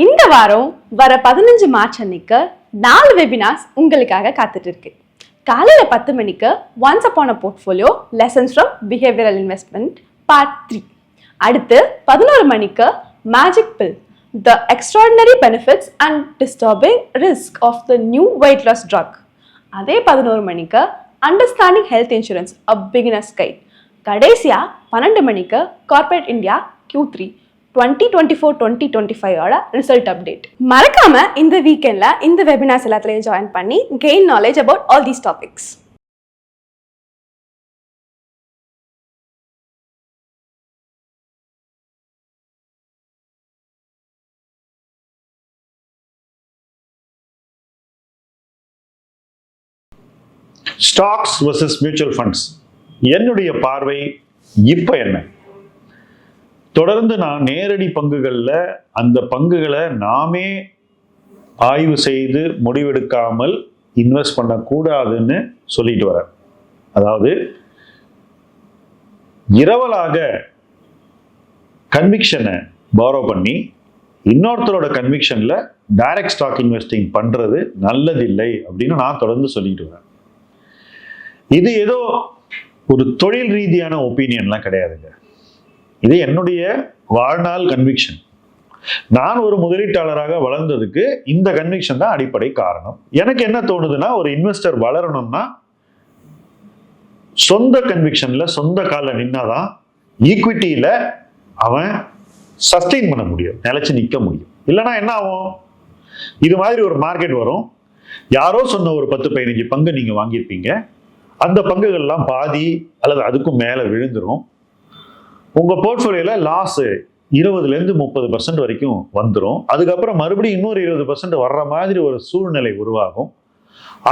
இந்த வாரம் வர 15 மார்ச் அன்னைக்கு 4 வெபினார்ஸ் உங்களுக்காக காத்துட்டு இருக்கு. காலையில 10 மணிக்கு once upon a portfolio lessons from behavioural investment part 3. அடுத்து 11 மணிக்கு magic pill the extraordinary benefits and disturbing risk of the new weight loss drug. அதே 11 மணிக்கு understanding health insurance a beginner's guide. கடைசியா 12 மணிக்கு corporate India Q3 2024-2025 result update. மறக்காம இந்த வீக்கெண்ட்ல இந்த வெபினார்ஸ் எல்லாத்துலயும் ஜாயின் பண்ணி gain knowledge about all these topics. Stocks versus mutual funds என்னுடைய பார்வை இப்போ என்ன? தொடர்ந்து நான் நேரடி பங்குகளில் அந்த பங்குகளை நாமே ஆய்வு செய்து முடிவெடுக்காமல் இன்வெஸ்ட் பண்ணக்கூடாதுன்னு சொல்லிட்டு வரேன். அதாவது இரவலாக கன்விக்ஷனை பாரோ பண்ணி இன்னொருத்தரோட கன்விக்ஷனில் டைரக்ட் ஸ்டாக் இன்வெஸ்டிங் பண்ணுறது நல்லதில்லை அப்படின்னு நான் தொடர்ந்து சொல்லிட்டு வரேன். இது ஏதோ ஒரு தொழில் ரீதியான ஒப்பீனியன்லாம் கிடையாதுங்க. இது என்னுடைய வாழ்நாள் கன்விக்ஷன். நான் ஒரு முதலீட்டாளராக வளர்ந்ததுக்கு இந்த கன்விக்ஷன் தான் அடிப்படை காரணம். எனக்கு என்ன தோணுதுன்னா, ஒரு இன்வெஸ்டர் வளரணும்னா சொந்த கன்விக்ஷன்ல சொந்த காலில் நின்னாதான் ஈக்விட்டியில அவன் சஸ்டெயின் பண்ண முடியும், நிலைச்சு நிற்க முடியும். இல்லைன்னா என்ன ஆகும்? இது மாதிரி ஒரு மார்க்கெட் வரும். யாரோ சொன்ன ஒரு 10-15 பங்கு நீங்க வாங்கியிருப்பீங்க. அந்த பங்குகள்லாம் பாதி அல்லது அதுக்கும் மேல விழுந்துடும். உங்க போர்ட்ஃபோலியோல லாஸ் 20-30% வரைக்கும் வந்துடும். அதுக்கப்புறம் மறுபடியும் இன்னொரு 20% வர்ற மாதிரி ஒரு சூழ்நிலை உருவாகும்.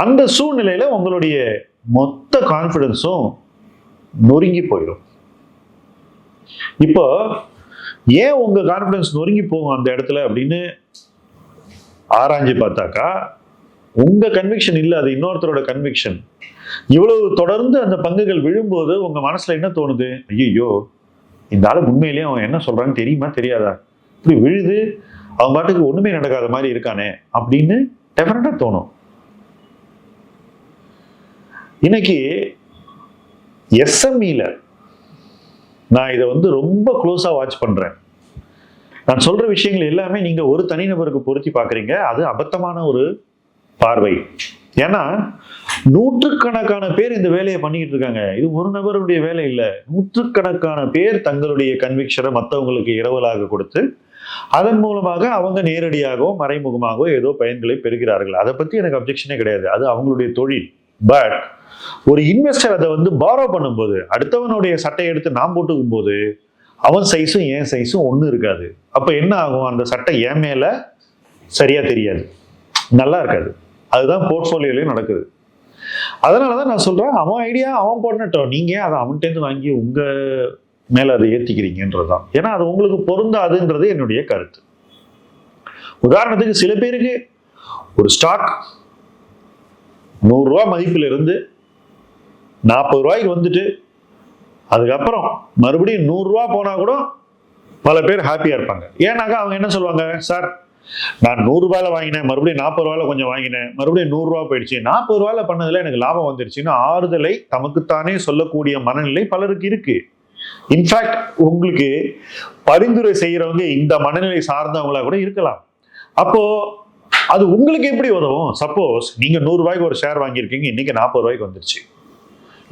அந்த சூழ்நிலையில உங்களுடைய மொத்த கான்ஃபிடன்ஸும் நொறுங்கி போயிடும். இப்போ ஏன் உங்க கான்ஃபிடன்ஸ் நொறுங்கி போகும் அந்த இடத்துல அப்படின்னு ஆராய்ஞ்சு பார்த்தாக்கா, உங்க கன்விக்ஷன் இல்லை, அது இன்னொருத்தரோட கன்விக்ஷன். இவ்வளவு தொடர்ந்து அந்த பங்குகள் விழும்போது உங்க மனசுல என்ன தோணுது? ஐயோ, இந்த ஆளு உண்மையிலேயே அவன் என்ன சொல்றான்னு தெரியுமா தெரியாதா? இப்படி விழுது, அவன் பாட்டுக்கு ஒண்ணுமே நடக்காத மாதிரி இருக்கானே அப்படின்னு டெஃபினட்டா தோணும். இன்னைக்கு எஸ்எம்இல நான் இதை ரொம்ப க்ளோஸா வாட்ச் பண்றேன். நான் சொல்ற விஷயங்கள் எல்லாமே நீங்க ஒரு தனிநபருக்கு பொருத்தி பாக்குறீங்க. அது அபத்தமான ஒரு பார்வை. ஏன்னா நூற்றுக்கணக்கான பேர் இந்த வேலையை பண்ணிக்கிட்டு இருக்காங்க. இது ஒரு நபருடைய வேலை இல்லை. நூற்றுக்கணக்கான பேர் தங்களுடைய கன்விக்ஷனை மற்றவங்களுக்கு இரவலாக கொடுத்து அதன் மூலமாக அவங்க நேரடியாகவோ மறைமுகமாகவோ ஏதோ பயன்களை பெறுகிறார்கள். அதை பத்தி எனக்கு அப்ஜெக்ஷனே கிடையாது. அது அவங்களுடைய தொழில். பட் ஒரு இன்வெஸ்டர் அதை பாரோ பண்ணும்போது, அடுத்தவனுடைய சட்டையை எடுத்து நான் போட்டுக்கும் போது அவன் சைஸும் என் சைஸும் ஒன்று இருக்காது. அப்ப என்ன ஆகும்? அந்த சட்டை என் மேல சரியா தெரியாது, நல்லா இருக்காது. அதுதான் போர்ட்ஃபோலியோலயும் நடக்குது. அதனாலதான் நான் சொல்றேன், அவன் ஐடியா அவன் போடட்டும், நீங்க அதை அவன்கிட்ட வாங்கி உங்க மேல அதை ஏத்திக்கிறீங்கன்றதுதான். ஏன்னா அது உங்களுக்கு பொருந்தாதுன்றது என்னுடைய கருத்து. உதாரணத்துக்கு சில பேருக்கு ஒரு ஸ்டாக் 100 ரூபாய் மதிப்பில் இருந்து 40 ரூபாய்க்கு வந்துட்டு அதுக்கப்புறம் மறுபடியும் 100 ரூபாய் போனா கூட பல பேர் ஹாப்பியா இருப்பாங்க. ஏன்னாக்கா அவங்க என்ன சொல்லுவாங்க, சார் நான் 100 ரூபாயில வாங்கினேன், மறுபடியும் 40 ரூபாயில கொஞ்சம் வாங்கினேன், மறுபடியும் 100 ரூபாய் போயிடுச்சு, 40 ரூபாயில பண்ணதுல எனக்கு லாபம் வந்துருச்சுன்னு ஆறுதலை தமக்குத்தானே சொல்லக்கூடிய மனநிலை பலருக்கு இருக்கு. இன்ஃபேக்ட் உங்களுக்கு பரிந்துரை செய்யறவங்க இந்த மனநிலை சார்ந்தவங்களா கூட இருக்கலாம். அப்போ அது உங்களுக்கு எப்படி உதவும்? சப்போஸ் நீங்க 100 ரூபாய்க்கு ஒரு ஷேர் வாங்கியிருக்கீங்க, இன்னைக்கு 40 ரூபாய்க்கு வந்துருச்சு.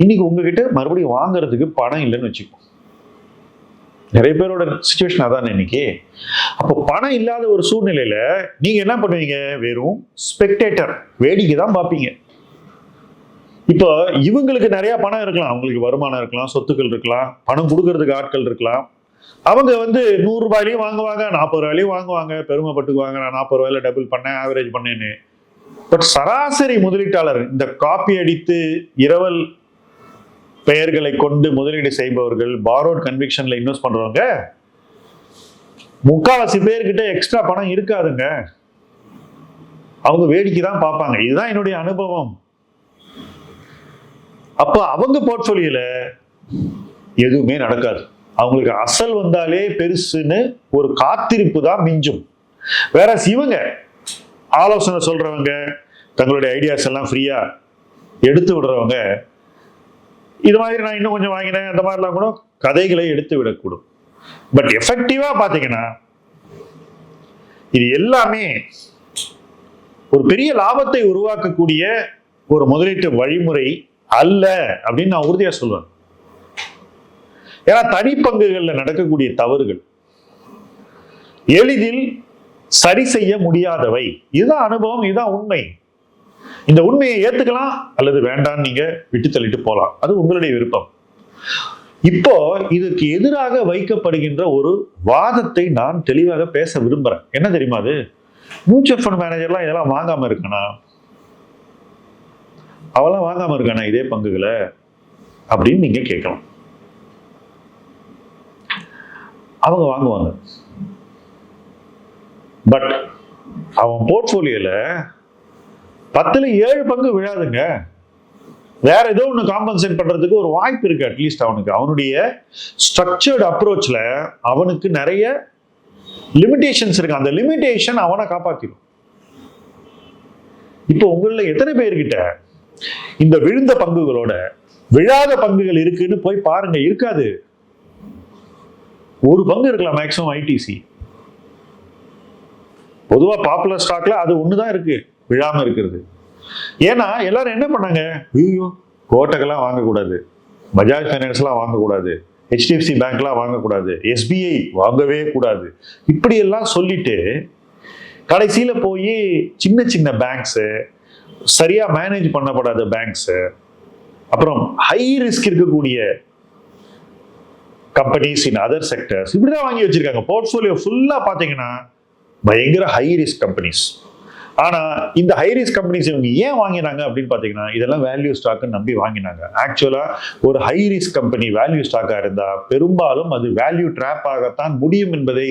இன்னைக்கு உங்ககிட்ட மறுபடியும் வாங்குறதுக்கு பணம் இல்லைன்னு வச்சுக்கோ. நிறைய பேரோட சிச்சுவேஷன் அதான் இன்னைக்கு. அப்போ பணம் இல்லாத ஒரு சூழ்நிலையில நீங்க என்ன பண்ணுவீங்க? வெறும் ஸ்பெக்டேட்டர், வேடிக்கை தான் பார்ப்பீங்க. இப்போ இவங்களுக்கு நிறைய பணம் இருக்கலாம், அவங்களுக்கு வருமானம் இருக்கலாம், சொத்துக்கள் இருக்கலாம், பணம் கொடுக்கறதுக்கு ஆட்கள் இருக்கலாம். அவங்க 100 ரூபாயிலையும் வாங்குவாங்க, 40 ரூபாயிலையும் வாங்குவாங்க, பெருமைப்பட்டுக்குவாங்க, நான் 40 ரூபாயில டபுள் பண்ணேன், ஆவரேஜ் பண்ணேன்னு. பட் சராசரி முதலீட்டாளர், இந்த காப்பி அடித்து இரவல் பெயர்களை கொண்டு முதலீடு செய்பவர்கள், பாரோட் கன்விக்ஷன்ல இன்வெஸ்ட் பண்றவங்க, முக்காவாசி பேர்கிட்ட எக்ஸ்ட்ரா பணம் இருக்காதுங்க. அவங்க வேடிக்கை தான் பார்ப்பாங்க. இதுதான் என்னுடைய அனுபவம். அப்ப அவங்க போர்ட்ஃபோலியோல எதுவுமே நடக்காது. அவங்களுக்கு அசல் வந்தாலே பெருசுன்னு ஒரு காத்திருப்பு தான் மிஞ்சும். வேற இவங்க ஆலோசனை சொல்றவங்க, தங்களுடைய ஐடியாஸ் எல்லாம் ஃப்ரீயா எடுத்து விடுறவங்க, இது மாதிரி நான் இன்னும் கொஞ்சம் வாங்கினேன் அந்த மாதிரிலாம் கூட கதைகளை எடுத்து விடக்கூடும். பட் எஃபெக்டிவா பாத்தீங்கன்னா இது எல்லாமே ஒரு பெரிய லாபத்தை உருவாக்கக்கூடிய ஒரு முதலீட்டு வழிமுறை அல்ல அப்படின்னு நான் உறுதியா சொல்லுவேன். ஏன்னா தனிப்பங்குகள்ல நடக்கக்கூடிய தவறுகள் எளிதில் சரி செய்ய முடியாதவை. இதுதான் அனுபவம், இதுதான் உண்மை. இந்த உண்மையை ஏத்துக்கலாம் அல்லது வேண்டாம், நீங்க விட்டு தள்ளிட்டு போலாம், அது உங்களுடைய விருப்பம். இப்போ இதுக்கு எதிராக வைக்கப்படுகின்ற ஒரு வாதத்தை நான் தெளிவாக பேச விரும்புறேன். என்ன தெரியுமா? அது மியூச்சுவல் ஃபண்ட் மேனேஜர்லாம் இதெல்லாம் வாங்காம இருக்கானா, அவெல்லாம் வாங்காம இருக்கானா இதே பங்குகளை அப்படின்னு நீங்க கேட்கலாம். அவங்க வாங்குவாங்க. பட் அவன் போர்ட்போலியோல 10ல் 7 பங்கு விழாதுங்க. வேற ஏதோ ஒன்று காம்பன்சேட் பண்றதுக்கு ஒரு வாய்ப்பு இருக்கு. அட்லீஸ்ட் அவனுக்கு அவனுடைய ஸ்ட்ரக்சர்டு அப்ரோச்ல அவனுக்கு நிறைய லிமிடேஷன்ஸ் இருக்கு. அந்த லிமிடேஷன் அவனை காப்பாத்திடும். இப்போ உங்கள எத்தனை பேர்கிட்ட இந்த விழுந்த பங்குகளோட விழாத பங்குகள் இருக்குன்னு போய் பாருங்க. இருக்காது. ஒரு பங்கு இருக்கலாம் மேக்ஸிமம். ஐடிசி பொதுவா பாப்புலர் ஸ்டாக்ல அது ஒண்ணுதான் இருக்கு விழாம இருக்கிறது. ஏன்னா எல்லாரும் என்ன பண்ணாங்க, ஐயோ கோட்டக்கெல்லாம் வாங்கக்கூடாது, பஜாஜ் ஃபைனான்ஸ்லாம் வாங்கக்கூடாது, ஹெச்டிஎஃப்சி பேங்க்லாம் வாங்கக்கூடாது, எஸ்பிஐ வாங்கவே கூடாது, இப்படி எல்லாம் சொல்லிட்டு கடைசியில போய் சின்ன சின்ன பேங்க்ஸு, சரியா மேனேஜ் பண்ணப்படாத பேங்க்ஸு, அப்புறம் ஹை ரிஸ்க் இருக்கக்கூடிய கம்பெனிஸ் இன் அதர் செக்டர்ஸ் இப்படிதான் வாங்கி வச்சிருக்காங்க. போர்ட்ஃபோலியோ ஃபுல்லா பாத்தீங்கன்னா பயங்கர ஹை ரிஸ்க் கம்பெனிஸ். ஆனா இந்த ஹை ரிஸ்க் கம்பெனிஸ் இவங்க ஏன் வாங்கினாங்க அப்படின்னு பாத்தீங்கன்னா இதெல்லாம் வேல்யூ ஸ்டாக் நம்பி வாங்கினாங்க. ஆக்சுவலா ஒரு ஹை ரிஸ்க் கம்பெனி வேல்யூ ஸ்டாக்கா இருந்தா பெரும்பாலும் அது வேல்யூ ட்ராப் ஆகத்தான் முடியும் என்பதை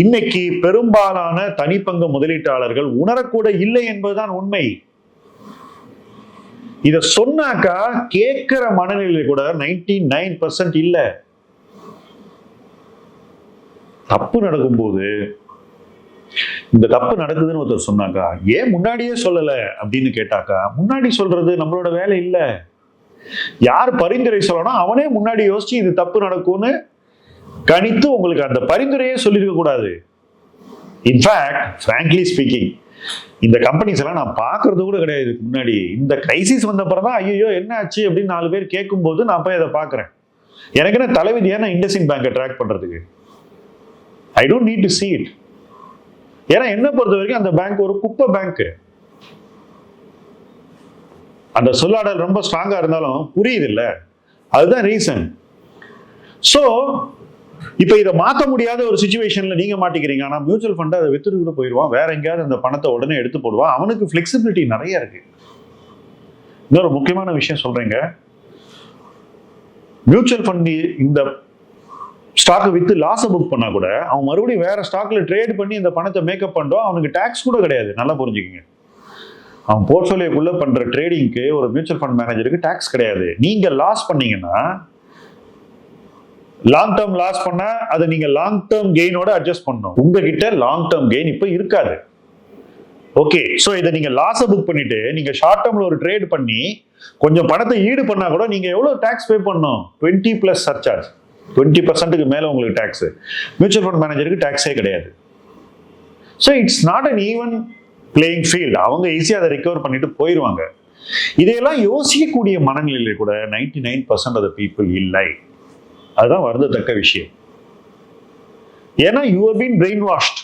இன்னைக்கு பெரும்பாலான தனிப்பங்கு முதலீட்டாளர்கள் உணரக்கூட இல்லை என்பதுதான் உண்மை. இத சொன்னாக்கா கேட்கிற மனநிலை கூட 99% இல்ல. தப்பு நடக்கும்போது இந்த தப்பு நடக்குதுன்னு ஒருத்தர் சொன்னாக்கா ஏன் முன்னாடியே சொல்லல அப்படின்னு கேட்டாக்கா, முன்னாடி சொல்றது நம்மளோட வேலை இல்ல. யார் பரிந்துரை சொல்லணும் அவனே முன்னாடி யோசிச்சு இது தப்பு நடக்கும்னு கணித்து உங்களுக்கு அந்த பரிந்துரையே சொல்லியிருக்க கூடாது. இன்ஃபேக்ட் ஃப்ராங்க்லி ஸ்பீக்கிங் இந்த கம்பெனிஸ் எல்லாம் நான் பார்க்கறது கூட கிடையாது. இதுக்கு முன்னாடி இந்த கிரைசிஸ் வந்த அப்புறம் தான் ஐயோ என்ன ஆச்சு அப்படின்னு 4 பேர் கேட்கும் போது நான் போய் அதை பார்க்குறேன். எனக்கு என்ன தலைவிதியா நான் இண்டஸ்இண்ட் பேங்கை ட்ராக் பண்றதுக்கு? I don't need to see it. ஏன்னா என்ன பொறுத்த வரைக்கும் அந்த பேங்க் ஒரு குப்பை பேங்க். அந்த சொல்லாடல் ரொம்ப ஸ்ட்ராங்கா இருந்தாலும் புரியுது இல்ல, அதுதான் ரீசன். சோ இப்ப இதை மாற்ற முடியாத ஒரு சிச்சுவேஷன்ல நீங்க மாட்டிக்கிறீங்க. ஆனா மியூச்சுவல் ஃபண்ட் அதை வித்துட்டு கூட போயிடுவான், வேற எங்கேயாவது அந்த பணத்தை உடனே எடுத்து போடுவான். அவனுக்கு பிளெக்சிபிலிட்டி நிறைய இருக்கு. இன்னொரு முக்கியமான விஷயம் சொல்றீங்க, மியூச்சுவல் ஃபண்ட் இந்த ஸ்டாக்கை வித்து லாஸை புக் பண்ணா கூட அவன் மறுபடியும் வேற ஸ்டாக்ல ட்ரேட் பண்ணி இந்த பணத்தை மேக்கப் பண்ணுவான். அவனுக்கு டாக்ஸ் கூட கிடையாது. நல்லா புரிஞ்சுக்கங்க. அவன் போர்ட்ஃபோலியோக்குள்ள பண்ற ட்ரேடிங்க்கு ஒரு மியூச்சுவல் ஃபண்ட் மேனேஜருக்கு டாக்ஸ் கிடையாது. நீங்க லாஸ் பண்ணீங்கன்னா லாங் டேர்ம் லாஸ் பண்ணா அதை நீங்க லாங் டேர்ம் கெயினோட அட்ஜஸ்ட் பண்ணணும். உங்ககிட்ட லாங் டேர்ம் கெயின் இப்ப இருக்காது. ஓகே, சோ இதை நீங்க லாஸை புக் பண்ணிட்டு நீங்க ஷார்ட் டேர்ம்ல ஒரு ட்ரேட் பண்ணி கொஞ்சம் பணத்தை ஈடு பண்ணா கூட நீங்க எவ்வளவு டாக்ஸ் பே பண்ணணும்? 20+ சர்சார்ஜ், 20%க்கு மேல உங்களுக்கு டாக்ஸ். மியூச்சுவல் ஃபண்ட் மேனேஜருக்கு டாக்ஸே கிடையாது. So it's not an even playing field. அவங்க ஈஸியாக அதை ரிகவர் பண்ணிட்டு போயிடுவாங்க. இதையெல்லாம் யோசிக்கக்கூடிய மனநிலையில கூட 99% ஆஃப் த பீப்புள் இல்லை. அதுதான் வருந்தத்தக்க விஷயம். ஏன்னா you have been brainwashed.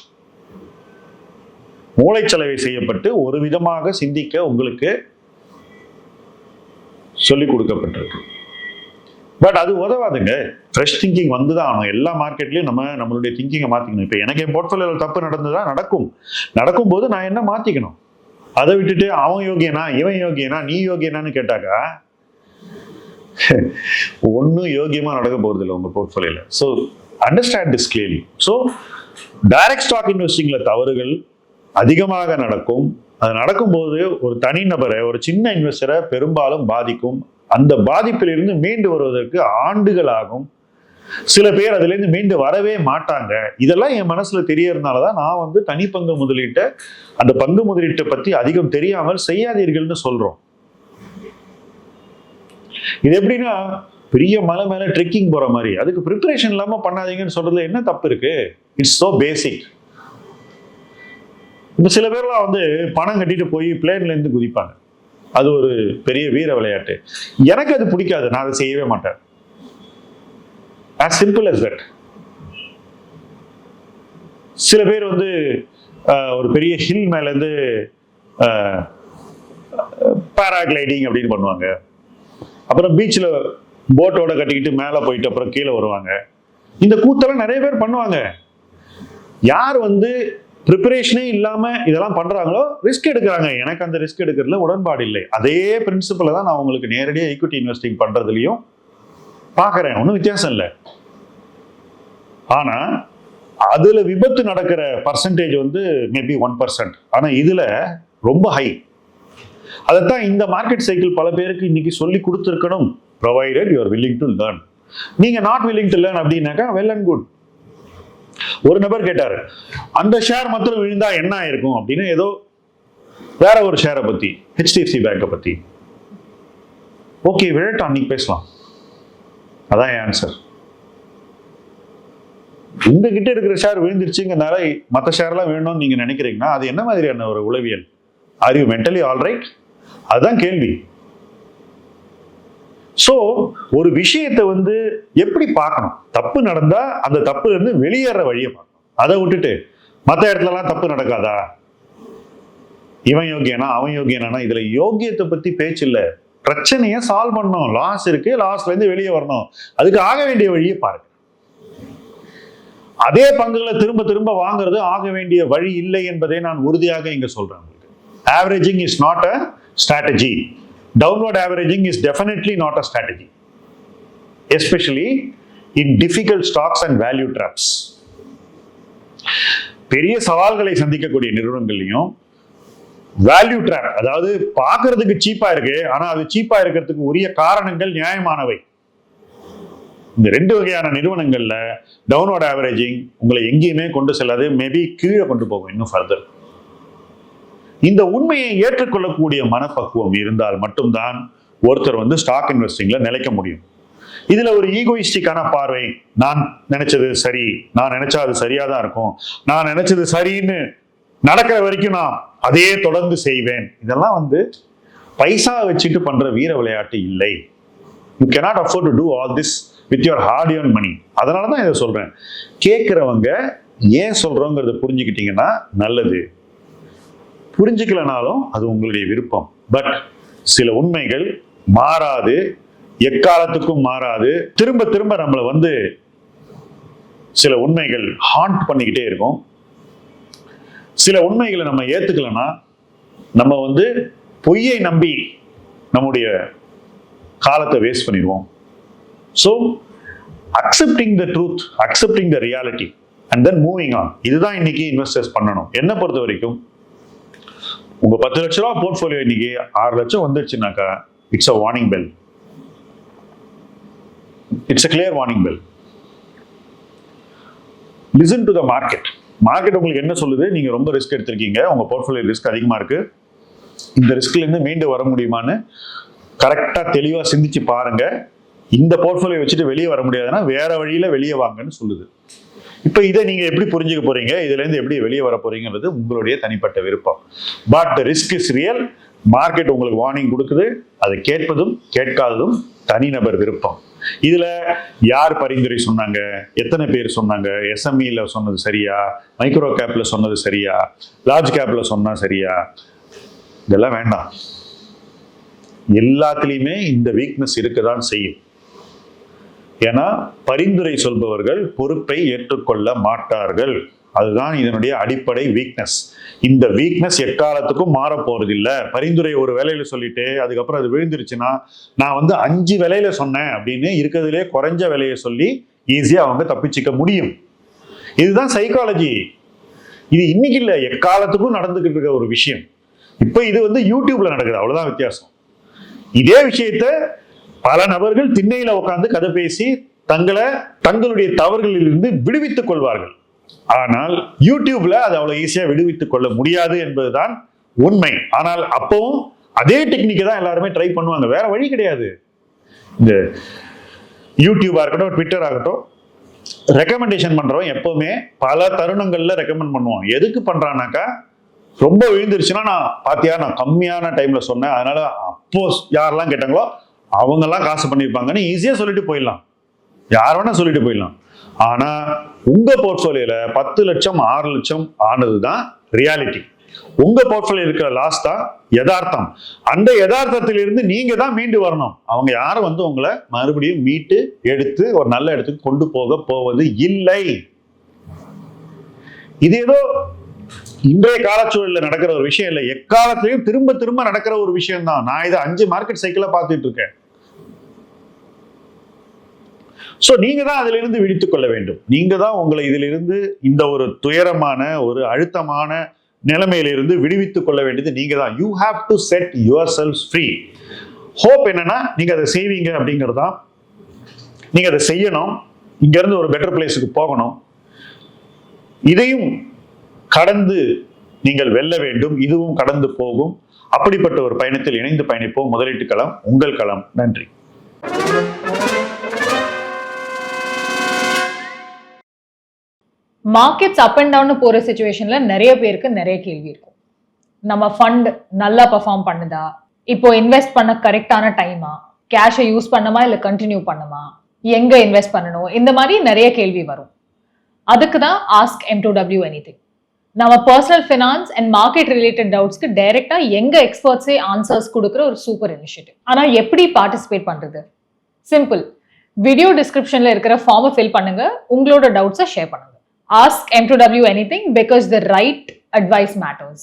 மூளைச்சலவை செய்யப்பட்டு ஒரு விதமாக சிந்திக்க உங்களுக்கு சொல்லிக் கொடுக்கப்பட்டிருக்கு. பட் அது உதவாதுங்க. ஃப்ரெஷ் திங்கிங் வந்துதான் ஆகணும். எல்லா மார்க்கெட்லயும் நம்மளுடைய திங்கிங்கை மாத்திக்கணும். இப்போ எனக்கு என் போர்ட்ஃபோலியோவில் தப்பு நடந்ததா நடக்கும்போது நான் என்ன மாத்திக்கணும்? அதை விட்டுட்டு அவன் யோகியனா இவன் யோகியனா நீ யோகியனான்னு கேட்டாக்கா ஒன்னும் யோகியமா நடக்க போறது இல்லை உங்க போர்ட்ஃபோலியோல. So understand this clearly. So direct stock இன்வெஸ்டிங்ல தவறுகள் அதிகமாக நடக்கும். அது நடக்கும்போது ஒரு தனிநபரை, ஒரு சின்ன இன்வெஸ்டரை பெரும்பாலும் பாதிக்கும். அந்த பாதிப்பிலிருந்து மீண்டு வருவதற்கு ஆண்டுகள் ஆகும். சில பேர் அதுல இருந்து மீண்டு வரவே மாட்டாங்க. இதெல்லாம் என் மனசுல தெரியறதுனாலதான் நான் வந்து தனிப்பங்கு முதலீட்டை, அந்த பங்கு முதலீட்டை பத்தி அதிகம் தெரியாமல் செய்யாதீர்கள்னு சொல்றோம். இது எப்படின்னா பெரிய மலை மேல ட்ரெக்கிங் போற மாதிரி, அதுக்கு ப்ரிப்பரேஷன் இல்லாம பண்ணாதீங்கன்னு சொல்றதுல என்ன தப்பு இருக்கு? It's so basic. இப்ப சில பேர்லாம் வந்து பணம் கட்டிட்டு போய் பிளேன்ல இருந்து குதிப்பாங்க. அது ஒரு பெரிய வீர விளையாட்டு. எனக்கு அது பிடிக்காது, நான் அதை செய்யவே மாட்டேன். as simple as that. சில பேர் வந்து ஒரு பெரிய ஹில் மேல இருந்து பாராகிளைடிங் அப்படின்னு பண்ணுவாங்க. அப்புறம் பீச்சில் போட்டோட கட்டிக்கிட்டு மேலே போயிட்டு அப்புறம் கீழே வருவாங்க. இந்த கூத்தெல்லாம் நிறைய பேர் பண்ணுவாங்க. யார் வந்து ப்ரிப்பரேஷனே இல்லாம இதெல்லாம் பண்றாங்களோ ரிஸ்க் எடுக்கிறாங்க. எனக்கு அந்த ரிஸ்க் எடுக்கிறதுல உடன்பாடு இல்லை. அதே பிரின்சிபலை தான் நான் உங்களுக்கு நேரடியாக ஈக்விட்டி இன்வெஸ்டிங் பண்றதுலையும் பார்க்குறேன். ஒன்றும் வித்தியாசம் இல்லை. ஆனா அதுல விபத்து நடக்கிற பர்சன்டேஜ் வந்து மேபி 1%. ஆனா இதுல ரொம்ப ஹை. அதைத்தான் இந்த மார்க்கெட் சைக்கிள் பல பேருக்கு இன்னைக்கு சொல்லி கொடுத்துருக்கணும். Provided you are willing to learn. நீங்க நாட் வில்லிங் டு லேர்ன் அப்படின்னாக்கா வெல் அண்ட் குட். ஒரு நபர் கேட்டாரு, அந்த ஷேர் மாத்திரம் விழுந்தா என்ன ஆயிருக்கும் அப்படின்னு, ஏதோ வேற ஒரு ஷேரை பத்தி, HDFC பேங்கை பத்தி. ஓகே, விழட்டும், அன்னைக்கு பேசலாம். அதான் என் ஆன்சர். உங்ககிட்ட இருக்கிற ஷேர் விழுந்துருச்சுங்கனால மற்ற ஷேர்லாம் வேணும்னு நீங்க நினைக்கிறீங்கன்னா அது என்ன மாதிரியான ஒரு உளவியல்? Are you mentally alright? அதுதான் கேள்வி. சோ ஒரு விஷயத்தை வந்து எப்படி பார்க்கணும்? தப்பு நடந்தா அந்த தப்புல இருந்து வெளியேற வழியை பார்க்கணும். அதை விட்டுட்டு மற்ற இடத்துலலாம் தப்பு நடக்காதா, இவன் யோகியனா அவன் யோகியனா, இதுல யோகியத்தை பத்தி பேச்சு இல்ல. பிரச்சனையை சால்வ் பண்ணணும். லாஸ் இருக்கு, லாஸ்ல இருந்து வெளியே வரணும். அதுக்கு ஆக வேண்டிய வழியை பாருங்க. அதே பங்குகளை திரும்ப திரும்ப வாங்குறது ஆக வேண்டிய வழி இல்லை என்பதை நான் உறுதியாக இங்க சொல்றேன். Averaging is not a strategy. Downward averaging is definitely not a strategy, especially in difficult stocks and value traps. பெரிய சவால்களை சந்திக்கக்கூடிய நிறுவனங்களையும் வேல்யூ ட்ராப், அதாவது பார்க்கறதுக்கு சீப்பா இருக்கு ஆனா அது சீப்பா இருக்கிறதுக்கு உரிய காரணங்கள் நியாயமானவை. இந்த ரெண்டு வகையான நிறுவனங்கள்ல டவுன்வர்ட் ஆவரேஜிங் உங்களை எங்கேயுமே கொண்டு செல்லாது, மேபி கீழே கொண்டு போகும் இன்னும் ஃபர்தர். இந்த உண்மையை ஏற்றுக்கொள்ளக்கூடிய மனப்பக்குவம் இருந்தால் மட்டும்தான் ஒருத்தர் வந்து ஸ்டாக் இன்வெஸ்டிங்ல நிலைக்க முடியும். இதுல ஒரு ஈகோயிஸ்டிக்கான பார்வை, நான் நினைச்சது சரி, நான் நினைச்சா அது சரியா தான் இருக்கும், நான் நினைச்சது சரின்னு நடக்கிற வரைக்கும் நான் அதையே தொடர்ந்து செய்வேன், இதெல்லாம் வந்து பைசா வச்சுட்டு பண்ற வீர விளையாட்டு இல்லை. You cannot afford to do all this with your hard earned money. அதனால தான் இதை சொல்றேன். கேட்கிறவங்க ஏன் சொல்றோங்கிறத புரிஞ்சுக்கிட்டீங்கன்னா நல்லது. புரிஞ்சுக்கலனாலும் அது உங்களுடைய விருப்பம். பட் சில உண்மைகள் மாறாது, எக்காலத்துக்கும் மாறாது. திரும்ப திரும்ப நம்மளை வந்து சில உண்மைகள் ஹாண்ட் பண்ணிக்கிட்டே இருக்கும். சில உண்மைகளை நம்ம ஏத்துக்கலன்னா நம்ம வந்து பொய்யை நம்பி நம்முடைய காலத்தை வேஸ்ட் பண்ணிடுவோம். So accepting the truth, accepting the reality and then moving on. இதுதான் இன்னைக்கு இன்வெஸ்டர்ஸ் பண்ணணும். என்ன பொறுத்த வரைக்கும் உங்க 10 லட்ச ரூபா போர்ட்ஃபோலியோ இன்னைக்கு 6 லட்சம் வந்துருச்சுனாக்கா it's a warning bell. It's a clear warning bell. Listen to the market. Market உங்களுக்கு என்ன சொல்லுது? நீங்க ரொம்ப ரிஸ்க் எடுத்திருக்கீங்க, உங்க போர்ட்ஃபோலியோ ரிஸ்க் அதிகமா இருக்கு, இந்த ரிஸ்க்ல இருந்து மீண்டு வர முடியுமான்னு கரெக்டா தெளிவா சிந்திச்சு பாருங்க. இந்த போர்ட்ஃபோலியோ வச்சுட்டு வெளியே வர முடியாதுன்னா வேற வழியில வெளியே வாங்கன்னு சொல்லுது. இப்ப இதை நீங்க எப்படி புரிஞ்சுக்க போறீங்க, இதுல இருந்து எப்படி வெளியே வர போறீங்கிறது உங்களுடைய தனிப்பட்ட விருப்பம். But the risk is real. Market உங்களுக்கு வார்னிங் கொடுக்குது. அதை கேட்பதும் கேட்காததும் தனிநபர் விருப்பம். இதுல யார் பரிந்துரை சொன்னாங்க, எத்தனை பேர் சொன்னாங்க, எஸ்எம்இல சொன்னது சரியா, மைக்ரோ கேப்ல சொன்னது சரியா, லார்ஜ் கேப்ல சொன்னா சரியா, இதெல்லாம் வேண்டாம். எல்லாத்துலயுமே இந்த வீக்னஸ் இருக்கதான் செய்யும். ஏன்னா பரிந்துரை சொல்பவர்கள் பொறுப்பை ஏற்றுக்கொள்ள மாட்டார்கள். அதுதான் இதனுடைய அடிப்படை வீக்னஸ். இந்த வீக்னஸ் எக்காலத்துக்கும் மாற போறது இல்ல. பரிந்துரை ஒரு வேலையில சொல்லிட்டு அதுக்கப்புறம் அது விழுந்துருச்சுன்னா, நான் வந்து 5 விலையில சொன்னேன் அப்படின்னு இருக்கிறதுலே குறைஞ்ச விலையை சொல்லி ஈஸியா அவங்க தப்பிச்சுக்க முடியும். இதுதான் சைக்காலஜி. இது இன்னைக்கு இல்ல, எக்காலத்துக்கும் நடந்துகிட்டு இருக்க ஒரு விஷயம். இப்ப இது வந்து யூடியூப்ல நடக்குது, அவ்வளவுதான் வித்தியாசம். இதே விஷயத்த பல நபர்கள் திண்ணையில உட்காந்து கதை பேசி தங்களுடைய தவறுகளிலிருந்து விடுவித்துக் கொள்வார்கள். ஆனால் யூடியூப்ல அது அவ்வளவு ஈஸியா விடுவித்துக் கொள்ள முடியாது என்பதுதான் உண்மை. ஆனால் அப்பவும் அதே டெக்னிக்கை தான் எல்லாருமே ட்ரை பண்ணுவாங்க, வேற வழி கிடையாது. இந்த யூடியூபா இருக்கட்டும், ட்விட்டர் ஆகட்டும், ரெக்கமெண்டேஷன் பண்றவன் எப்பவுமே பல தருணங்கள்ல ரெக்கமெண்ட் பண்ணுவான். எதுக்கு பண்றான்னாக்கா, ரொம்ப விழுந்துருச்சுன்னா நான் பாத்தியா நான் கம்மியான டைம்ல சொன்னேன், அதனால அப்போ யாரெல்லாம் கேட்டாங்களோ அவங்க எல்லாம் காசு பண்ணிருப்பாங்கன்னு ஈஸியா சொல்லிட்டு போயிடலாம், யார் வேணா சொல்லிட்டு போயிடலாம். ஆனா உங்க போர்ட்ஃபோலியோல 10 லட்சம் 6 லட்சம் ஆனதுதான் ரியாலிட்டி. உங்க போர்ட்ஃபோலியோ இருக்கிற லாஸ் தான் யதார்த்தம். அந்த யதார்த்தத்திலிருந்து நீங்க தான் மீண்டு வரணும். அவங்க யாரும் வந்து உங்களை மறுபடியும் மீட்டு எடுத்து ஒரு நல்ல இடத்துக்கு கொண்டு போவது இல்லை. இது ஏதோ இன்றைய காலச்சூழல்ல நடக்கிற ஒரு விஷயம் இல்லை, எக்காலத்திலையும் திரும்ப திரும்ப நடக்கிற ஒரு விஷயம் தான். நான் இதை 5 மார்க்கெட் சைக்கிளா பார்த்துட்டு இருக்கேன். சோ நீங்க தான் அதுல இருந்து விழித்துக் கொள்ள வேண்டும். நீங்க தான் உங்களை இதிலிருந்து, இந்த ஒரு துயரமான ஒரு அழுத்தமான நிலைமையிலிருந்து விடுவித்துக் கொள்ள வேண்டியது நீங்க தான். You have to set your self free. Hope என்னன்னா நீங்க அதை செய்வீங்க அப்படிங்கிறதா. நீங்க அதை செய்யணும், இங்க இருந்து ஒரு பெட்டர் பிளேஸுக்கு போகணும். இதையும் கடந்து நீங்கள் வெல்ல வேண்டும், இதுவும் கடந்து போகும். அப்படிப்பட்ட ஒரு பயணத்தில் இணைந்து பயணிப்போம். முதலீட்டு களம் உங்கள் களம். நன்றி. மார்க்கெட்ஸ் அப் அண்ட் டவுன் போற சிச்சுவேஷன்ல நிறைய பேருக்கு நிறைய கேள்வி இருக்கும். நம்ம ஃபண்ட் நல்லா பெர்ஃபார்ம் பண்ணுதா, இப்போ இன்வெஸ்ட் பண்ண கரெக்டான டைமா, கேஷை யூஸ் பண்ணுமா இல்லை கண்டினியூ பண்ணுமா, எங்க இன்வெஸ்ட் பண்ணணும், இந்த மாதிரி நிறைய கேள்வி வரும். அதுக்கு தான் ஆஸ்க் M2W எனிதிங். நம்ம personal finance and market related டவுட்ஸ்க்கு டைரக்டா எங்க எக்ஸ்பர்ட்ஸே ஆன்சர்ஸ் கொடுக்குற ஒரு சூப்பர் இனிஷியேட்டிவ். ஆனா எப்படி பார்ட்டிசிபேட் பண்றது? சிம்பிள். வீடியோ டிஸ்கிரிப்ஷன்ல இருக்கிற ஃபார்மை ஃபில் பண்ணுங்க, உங்களோட டவுட்ஸை ஷேர் பண்ணுங்க. Ask M2W anything because the right advice matters.